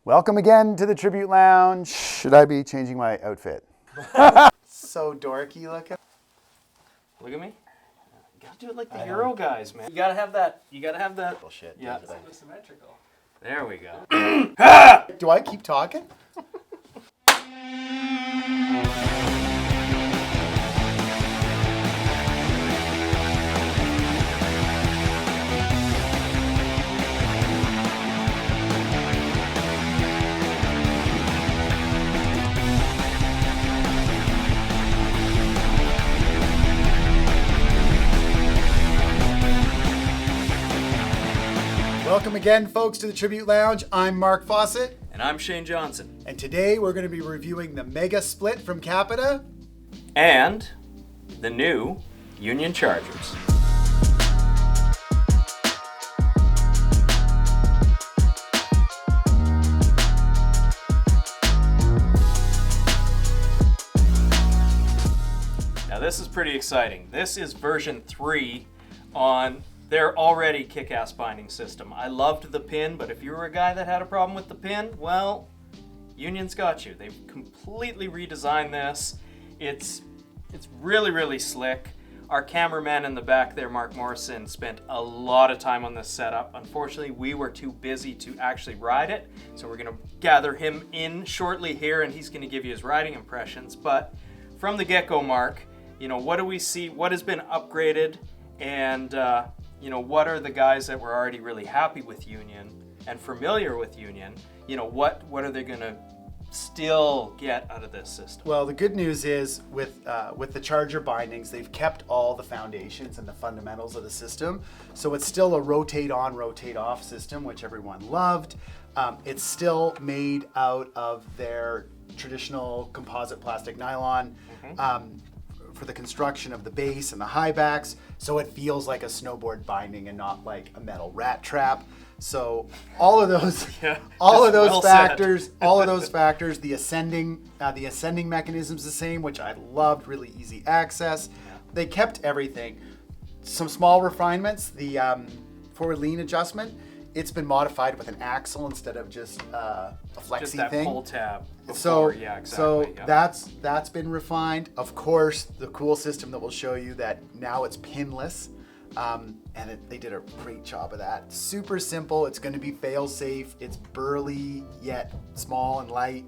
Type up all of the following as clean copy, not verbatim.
Welcome again to the Tribute Lounge. Should I be changing my outfit? So dorky looking. Look at me. You gotta do it like the Euro guys, man. You gotta have that. Bullshit. Yeah. It's symmetrical. There we go. Do I keep talking? Welcome again, folks, to the Tribute Lounge. I'm Mark Fawcett. And I'm Shane Johnsen. And today we're going to be reviewing the Mega Split from Capita. And the new Union Chargers. Now this is pretty exciting. This is version 3 on their already kick-ass binding system. I loved the pin, but if you were a guy that had a problem with the pin, well, Union's got you. They've completely redesigned this. It's really, really slick. Our cameraman in the back there, Mark Morrison, spent a lot of time on this setup. Unfortunately, we were too busy to actually ride it, so we're gonna gather him in shortly here, and he's gonna give you his riding impressions. But from the get-go, Mark, what do we see? What has been upgraded? And what are the guys that were already really happy with Union and familiar with Union? What are they gonna still get out of this system? Well, the good news is with the Charger bindings, they've kept all the foundations and the fundamentals of the system. So it's still a rotate on, rotate off system, which everyone loved. It's still made out of their traditional composite plastic nylon. For the construction of the base and the high backs, so it feels like a snowboard binding and not like a metal rat trap. So all of those, all of those factors, the ascending mechanism's the same, which I loved. Really easy access. They kept everything. Some small refinements. The forward lean adjustment. It's been modified with an axle instead of just a flexi Just that thing. pull tab. Before. So Yeah, exactly. So Yeah. that's been refined. Of course, the cool system that we'll show you that now it's pinless, they did a great job of that. Super simple. It's going to be fail safe. It's burly yet small and light.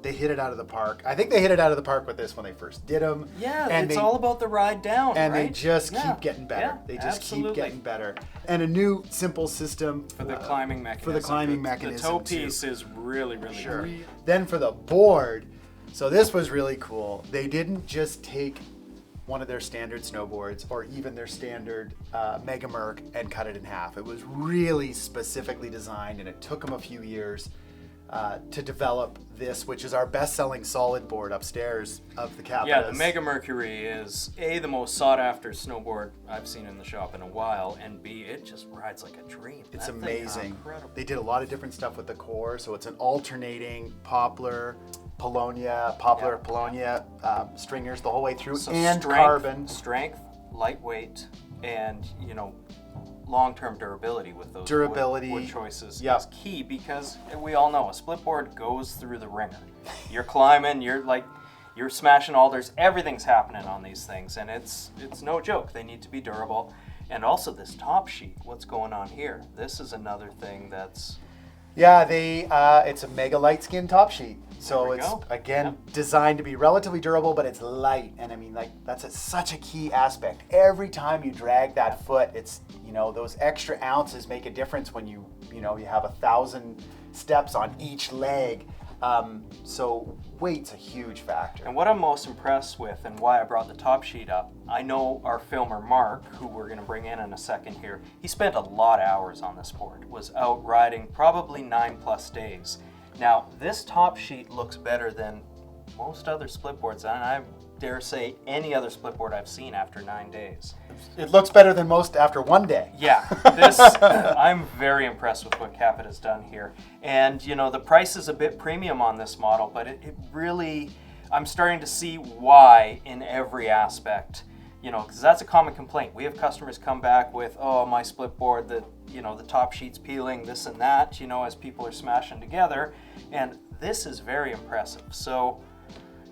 They hit it out of the park. I think they hit it out of the park with this when they first did them. Yeah, and it's all about the ride down, and right? they just keep getting better. Yeah, They just absolutely. keep getting better. And a new simple system For the climbing mechanism. For the climbing mechanism. The toe too. piece is really, really great. Then for the board, so this was really cool. They didn't just take one of their standard snowboards or even their standard Mega Merc and cut it in half. It was really specifically designed, and it took them a few years to develop this, which is our best-selling solid board upstairs of the Capita. Yeah, the Mega Mercury is A, the most sought-after snowboard I've seen in the shop in a while, and B, it just rides like a dream. It's That thing is amazing. incredible. They did a lot of different stuff with the core, so it's an alternating poplar, Polonia stringers the whole way through, So and strength, carbon. strength, lightweight, and long-term durability with those wood choices is key, because we all know a split board goes through the ringer. You're climbing, you're smashing alders, everything's happening on these things, and it's no joke. They need to be durable. And also this top sheet, what's going on here? This is another thing that's... Yeah, it's a mega light skin top sheet. So it's, go. again, designed to be relatively durable, but it's light. And I mean, that's such a key aspect. Every time you drag that foot, it's, those extra ounces make a difference when you have 1,000 steps on each leg. So weight's a huge factor. And what I'm most impressed with, and why I brought the top sheet up, I know our filmer Mark, who we're going to bring in a second here, he spent a lot of hours on this board, was out riding probably 9+ days. Now, this top sheet looks better than most other split boards, and I dare say any other split board I've seen after 9 days. It looks better than most after one day. Yeah, I'm very impressed with what Capita's done here. And, the price is a bit premium on this model, but it really, I'm starting to see why in every aspect You know, because that's a common complaint. We have customers come back with, oh, my split board, the top sheet's peeling, this and that, as people are smashing together. And this is very impressive. So,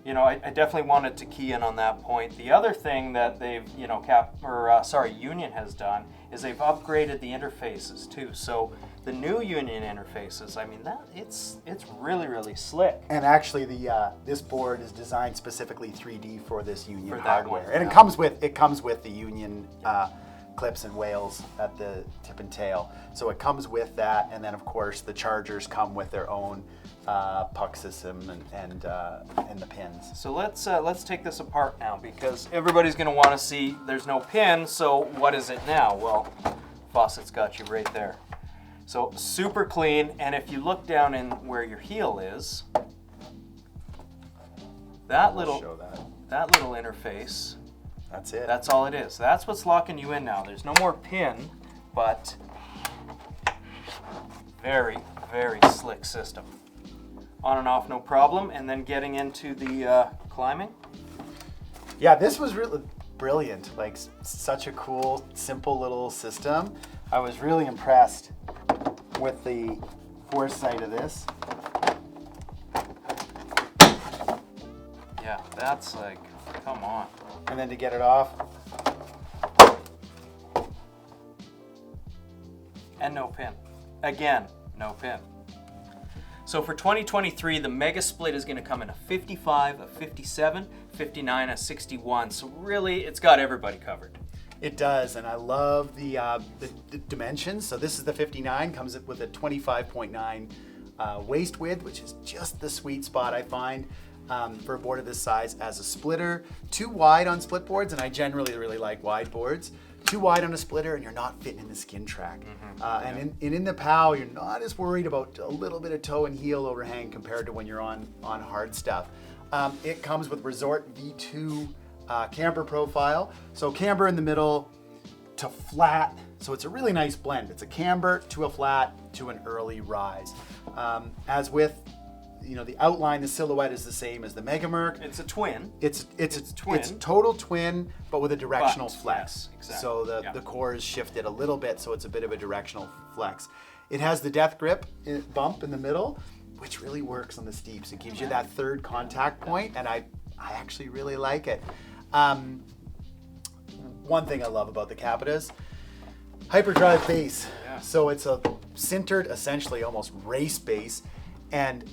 I definitely wanted to key in on that point. The other thing that they've, Union has done is they've upgraded the interfaces too. So the new Union interfaces, I mean, it's really, really slick. And actually, this board is designed specifically 3D for this Union For that hardware, one, and yeah. it comes with the Union clips and whales at the tip and tail. So it comes with that, and then of course the chargers come with their own puck system and the pins. So let's take this apart now, because everybody's going to want to see there's no pin. So what is it now? Well, Fawcett's got you right there. So super clean, and if you look down in where your heel is, that little interface, That's it. that's all it is. That's what's locking you in now. There's no more pin, but very, very slick system. On and off, no problem. And then getting into the climbing. Yeah, this was really brilliant. Like such a cool, simple little system. I was really impressed with the foresight of this. Yeah, that's like, come on. And then to get it off. And no pin. Again, no pin. So for 2023, the Mega Split is going to come in a 55, a 57, 59, a 61. So really, it's got everybody covered. It does, and I love the dimensions. So this is the 59, comes with a 25.9 waist width, which is just the sweet spot I find for a board of this size as a splitter. Too wide on split boards, and I generally really like wide boards. Too wide on a splitter, and you're not fitting in the skin track. And in the POW, you're not as worried about a little bit of toe and heel overhang compared to when you're on hard stuff. It comes with Resort V2 camber profile. So camber in the middle to flat. So it's a really nice blend. It's a camber to a flat to an early rise. As with the outline, the silhouette is the same as the Megamerc. It's a twin. It's twin. It's total twin, but with a directional flex. Yes, exactly. So the core is shifted a little bit, so it's a bit of a directional flex. It has the death grip bump in the middle, which really works on the steeps. It gives you that third contact point, and I actually really like it. One thing I love about the Capitas, hyperdrive base. Yeah. So it's a sintered, essentially almost race base, and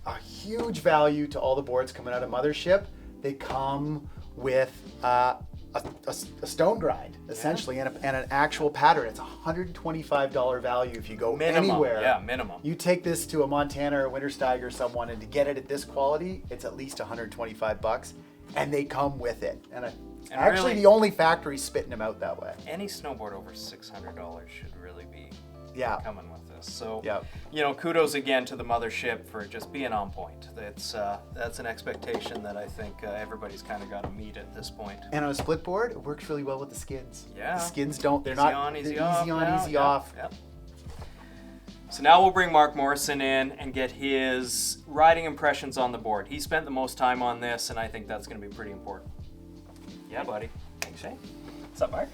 a huge value to all the boards coming out of Mothership. They come with a stone grind, essentially, and an actual pattern. It's a $125 value if you go anywhere. Yeah, minimum. You take this to a Montana or Wintersteig or someone, and to get it at this quality, it's at least $125, and they come with it. And actually, really, the only factory spitting them out that way. Any snowboard over $600 should really be coming with this. So, kudos again to the Mothership for just being on point. That's an expectation that I think everybody's kind of got to meet at this point. And on a split board, it works really well with the skids. Yeah. The skids they're easy not on, easy they're off. easy on, easy off. Yep. So now we'll bring Mark Morrison in and get his riding impressions on the board. He spent the most time on this, and I think that's going to be pretty important. Yeah, buddy. Thanks, Shane. What's up, Mark?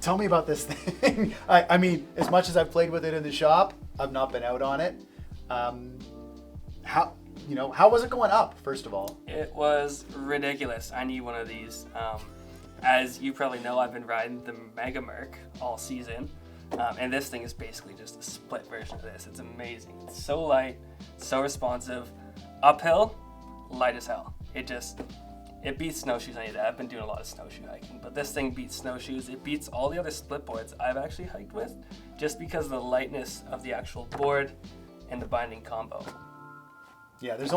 Tell me about this thing. I mean, as much as I've played with it in the shop, I've not been out on it. How was it going up, first of all? It was ridiculous. I need one of these. As you probably know, I've been riding the Megamerc all season. And this thing is basically just a split version of this. It's amazing. It's so light, so responsive. Uphill, light as hell. It beats snowshoes any day. I've been doing a lot of snowshoe hiking, but this thing beats snowshoes. It beats all the other split boards I've actually hiked with, just because of the lightness of the actual board and the binding combo. Yeah, there's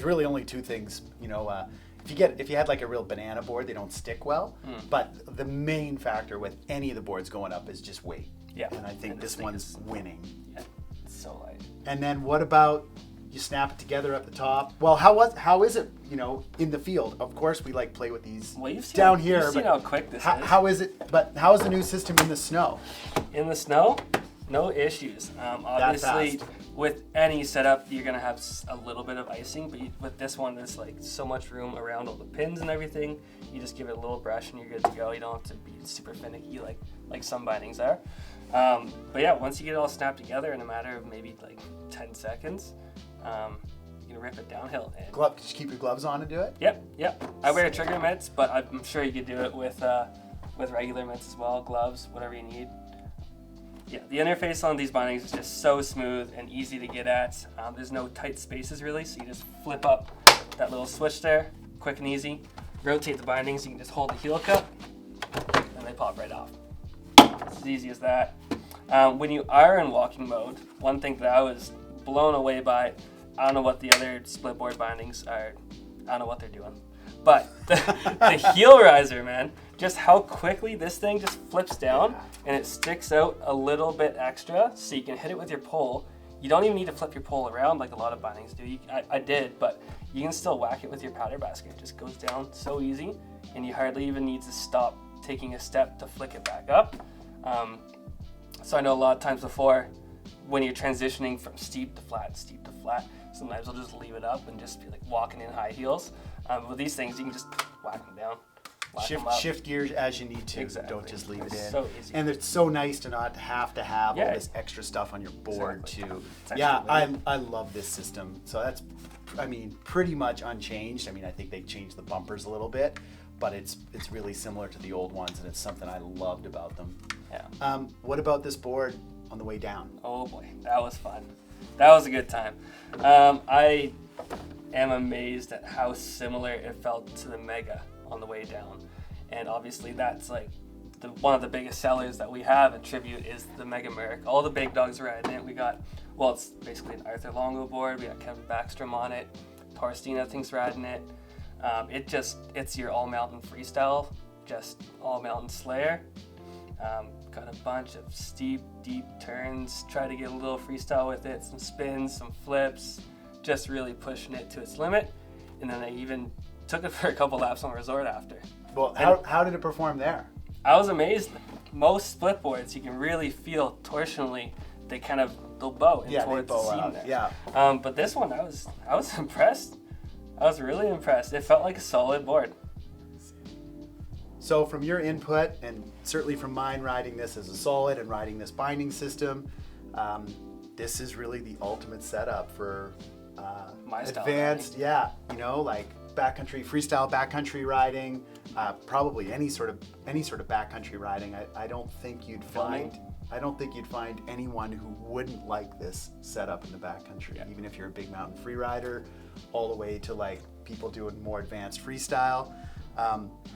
really only two things. If you had like a real banana board, they don't stick well. But the main factor with any of the boards going up is just weight. Yeah. And I think this one's winning. Yeah, it's so light. And then what about you snap it together at the top? Well, how is it, in the field? Of course, we play with these down here. You've seen how quick this is. How is it? But how is the new system in the snow? In the snow, no issues. Obviously, with any setup, you're gonna have a little bit of icing, but with this one, there's like so much room around all the pins and everything. You just give it a little brush and you're good to go. You don't have to be super finicky like some bindings are. But yeah, once you get it all snapped together in a matter of maybe like 10 seconds, you can rip it downhill. And Did you keep your gloves on to do it? Yep. I wear trigger mitts, but I'm sure you could do it with regular mitts as well, gloves, whatever you need. Yeah, the interface on these bindings is just so smooth and easy to get at. There's no tight spaces really, so you just flip up that little switch there, quick and easy. Rotate the bindings, you can just hold the heel cup, and they pop right off. It's as easy as that. When you are in walking mode, one thing that I was blown away by, I don't know what the other split board bindings are, I don't know what they're doing, but the heel riser, man, just how quickly this thing just flips down and it sticks out a little bit extra so you can hit it with your pole. You don't even need to flip your pole around like a lot of bindings do. I did, but you can still whack it with your powder basket. It just goes down so easy and you hardly even need to stop taking a step to flick it back up. So I know a lot of times before when you're transitioning from steep to flat, sometimes I'll just leave it up and just be like walking in high heels. With these things, you can just whack them down. Shift gears as you need to. Exactly. Don't just leave it in. So easy. And it's so nice to not have to have all this extra stuff on your board too. Yeah, I love this system. So that's, I mean, pretty much unchanged. I mean, I think they changed the bumpers a little bit, but it's really similar to the old ones, and it's something I loved about them. Yeah. What about this board on the way down? Oh boy, that was fun. That was a good time. I am amazed at how similar it felt to the Mega on the way down. And obviously that's like one of the biggest sellers that we have in Tribute is the Mega Merc. All the big dogs are riding it. We got, well, it's basically an Arthur Longo board. We got Kevin Backstrom on it. Torstein, I think's riding it. It's your all mountain freestyle, just all mountain slayer. Got a bunch of steep, deep turns, try to get a little freestyle with it, some spins, some flips, just really pushing it to its limit. And then I even took it for a couple laps on resort after. Well, how did it perform there? I was amazed. Most split boards, you can really feel torsionally, they'll bow in towards the seam there. Yeah. But this one, I was impressed. I was really impressed. It felt like a solid board. So from your input, and certainly from mine riding this as a solid and riding this binding system, this is really the ultimate setup for my style advanced, like backcountry, freestyle backcountry riding, probably any sort of backcountry riding. I don't think you'd find anyone who wouldn't like this setup in the backcountry, even if you're a big mountain free rider, all the way to like people doing more advanced freestyle.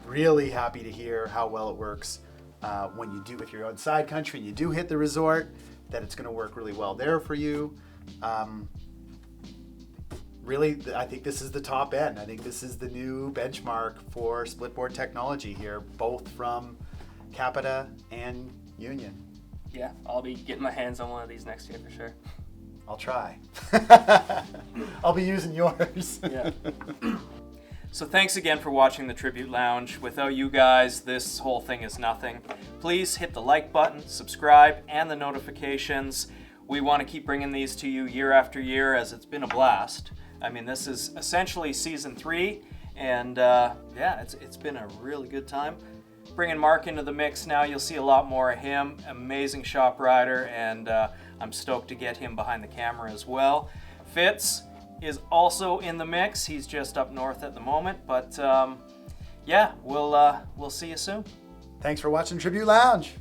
Really happy to hear how well it works if you're on side country and you do hit the resort, that it's going to work really well there for you. Really, I think this is the top end. I think this is the new benchmark for splitboard technology here, both from Capita and Union. Yeah, I'll be getting my hands on one of these next year for sure. I'll try. I'll be using yours. Yeah. So thanks again for watching the Tribute Lounge. Without you guys, this whole thing is nothing. Please hit the like button, subscribe, and the notifications. We want to keep bringing these to you year after year, as it's been a blast. I mean, this is essentially season 3, and it's been a really good time. Bringing Mark into the mix now, you'll see a lot more of him. Amazing shop rider, and I'm stoked to get him behind the camera as well. Fitz is also in the mix. He's just up north at the moment, but we'll see you soon. Thanks for watching Tribute Lounge.